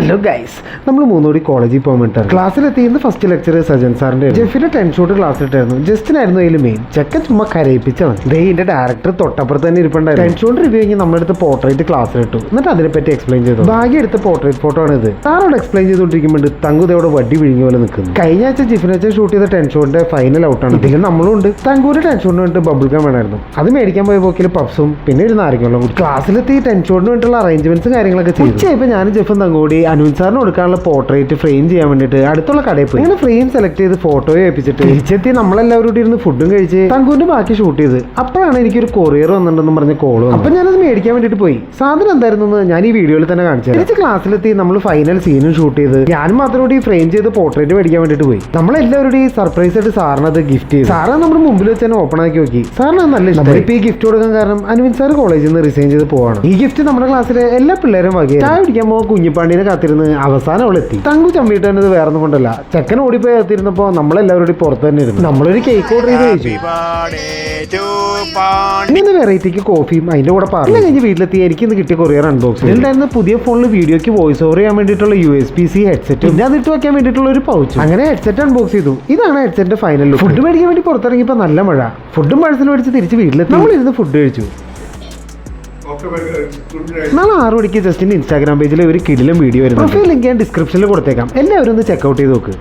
Hello guys, നമ്മൾ മൂന്നോടി കോളേജിൽ പോകാൻ വേണ്ടിയിട്ടാണ് ക്ലാസ്സിലെത്തിയിരുന്ന ഫസ്റ്റ് ലെക്ചർ സജൻ സാറിന്റെ ജെഫിന്റെ 10 ഷോട്ട് ക്ലാസ്സിലിട്ടായിരുന്നു. ജസ്റ്റിനായിരുന്നു അതിൽ മെയിൻ. ചെക്കൻ ചുമ്മാ കരയിപ്പിച്ചാണ്. ഇതിന്റെ ഡയറക്ടർ തൊട്ടപ്പുറത്ത് തന്നെ ഇരിപ്പുണ്ടായിരുന്നു. 10 ഷോട്ട് റിവ്യൂ കഴിഞ്ഞ് നമ്മുടെ അടുത്ത് പോർട്രേറ്റ് ക്ലാസ്സിലിട്ടു. എന്നിട്ട് അതിനെപ്പറ്റി എക്സ്പ്ലെയിൻ ചെയ്തു. ഭാഗ്യം എടുത്ത പോർട്രേറ്റ് ഫോട്ടോ ആണ് ഇത്. സാറോട് എക്സ്പ്ലെയിൻ ചെയ്തുകൊണ്ടിരിക്കുമ്പോൾ തങ്കുതയോട് വടി വിഴുങ്ങി പോലെ നിൽക്കുന്നു. കഴിഞ്ഞ ആഴ്ച ജിഫിനച്ച ഷൂട്ട് ചെയ്ത 10 ഷോട്ടിന്റെ ഫൈനൽ ഔട്ടാണ്. ഇതിൽ നമ്മളും ഉണ്ട്. തങ്കൂര് 10 ഷോട്ടിന് വേണ്ടിട്ട് ബബിൾ ഗം വേണമായിരുന്നു. അത് മേടിക്കാൻ പോയ പോക്കിൽ പപ്സും പിന്നെ ഒരു നാരങ്ങളും. ക്ലാസ്സിലെത്തി 10 ഷോട്ടിന് വേണ്ടിയിട്ടുള്ള അറേഞ്ച്മെന്റ്സും കാര്യങ്ങളൊക്കെ ചെയ്തു. ഉച്ചയായപ്പോൾ ഞാനും ജെഫും തങ്കൂടി അനുവിൻ സാറിന് കൊടുക്കാനുള്ള പോർട്രേറ്റ് ഫ്രെയിം ചെയ്യാൻ വേണ്ടിയിട്ട് അടുത്തുള്ള കടയിൽ പോയി. അങ്ങനെ ഫ്രെയിം സെലക്ട് ചെയ്ത് ഫോട്ടോയെ ഏൽപ്പിച്ചിട്ട് തിരിച്ചെത്തി നമ്മളെല്ലാവരും കൂടി ഇരുന്ന് ഫുഡും കഴിച്ച് തങ്കൂന്റെ ബാക്കി ഷൂട്ട് ചെയ്ത്. അപ്പോഴാണ് എനിക്കൊരു കൊറിയർ വന്നിട്ടുണ്ടെന്ന് പറഞ്ഞ കോള് വന്നു. അപ്പൊ ഞാനത് മേടിക്കാൻ വേണ്ടിയിട്ട് പോയി. സാധനം എന്തായിരുന്നു ഞാൻ ഈ വീഡിയോയിൽ തന്നെ കാണിച്ചു. തിരിച്ച് ക്ലാസ്സിലെത്തി നമ്മൾ ഫൈനൽ സീനും ഷൂട്ട് ചെയ്ത് ഞാനും മാത്രം കൂടി ഫ്രെയിം ചെയ്ത് പോർട്രേറ്റ് മേടിക്കാൻ വേണ്ടിയിട്ട് പോയി. നമ്മളെല്ലാവരും സർപ്രൈസ് ആയിട്ട് സാറിന് അത് ഗിഫ്റ്റ് ചെയ്തു. സാറ് നമ്മുടെ മുമ്പിൽ വെച്ച് തന്നെ ഓപ്പൺ ആക്കി നോക്കി. സാറിന് നല്ല ഇഷ്ടം. ഇപ്പൊ ഈ ഗിഫ്റ്റ് കൊടുക്കാൻ കാരണം അനുവിൻ സാർ കോളേജിൽ നിന്ന് റിസൈൻ ചെയ്ത് പോവാണ്. ഈ ഗിഫ്റ്റ് നമ്മുടെ ക്ലാസ്സിലെ എല്ലാ പിള്ളേരും വകയാണ്. ചായ പിടിക്കുമ്പോ കുഞ്ഞിപ്പാണ്ടിനെ കാത്തിരുന്ന് അവസാനം അവൾ എത്തി. തങ്കു ചമ്മിട്ട് തന്നെ വേറെ ഒന്നും കൊണ്ടല്ല, ചെക്കൻ ഓടിപ്പോയി എത്തിയിരുന്നപ്പോ നമ്മളെല്ലാവരും പുറത്ത് തന്നെ ഇരുന്നു. നമ്മളൊരു കേക്ക് ഓർഡർ ചെയ്ത് കഴിച്ചു. ഇങ്ങനെ വെറൈറ്റിക്ക് കോഫിയും അതിന്റെ കൂടെ പറഞ്ഞു കഴിഞ്ഞ് വീട്ടിലെത്തി. എനിക്ക് ഇന്ന് കിട്ടിയ കൊറിയർ അൺബോക്സ് ഉണ്ടായിരുന്ന പുതിയ ഫോണിൽ വീഡിയോക്ക് വോയിസ് ഓവർ ചെയ്യാൻ വേണ്ടിയിട്ടുള്ള USB-C ഹെഡ്സെറ്റ്, പിന്നെ അതിട്ട് വെക്കാൻ വേണ്ടിയിട്ടുള്ള ഒരു പൗച്ച്. അങ്ങനെ ഹെഡ്സെറ്റ് അൺബോക്സ് ചെയ്തു. ഇതാണ് ഹെഡ്സെറ്റിന്റെ ഫൈനൽ ലുക്ക്. ഫുഡ് മേടിക്കാൻ വേണ്ടി പുറത്തിറങ്ങിയപ്പോൾ നല്ല മഴ. ഫുഡും പഴസിൽ മേടിച്ച് തിരിച്ച് വീട്ടിലെത്തി. നമ്മളിരുന്ന് ഫുഡ് കഴിച്ചു. നാളെ 6 മണിക്ക് ജസ്റ്റിന്റെ ഇൻസ്റ്റാഗ്രാം പേജിൽ ഒരു കിടിലം വീഡിയോ വരുന്നു. പ്രൊഫൈൽ ലിങ്ക് ഞാൻ ഡിസ്ക്രിപ്ഷനിൽ കൊടുത്തേക്കാം. എല്ലാവരും ഒന്ന് ചെക്കൗട്ട് ചെയ്ത് നോക്ക്.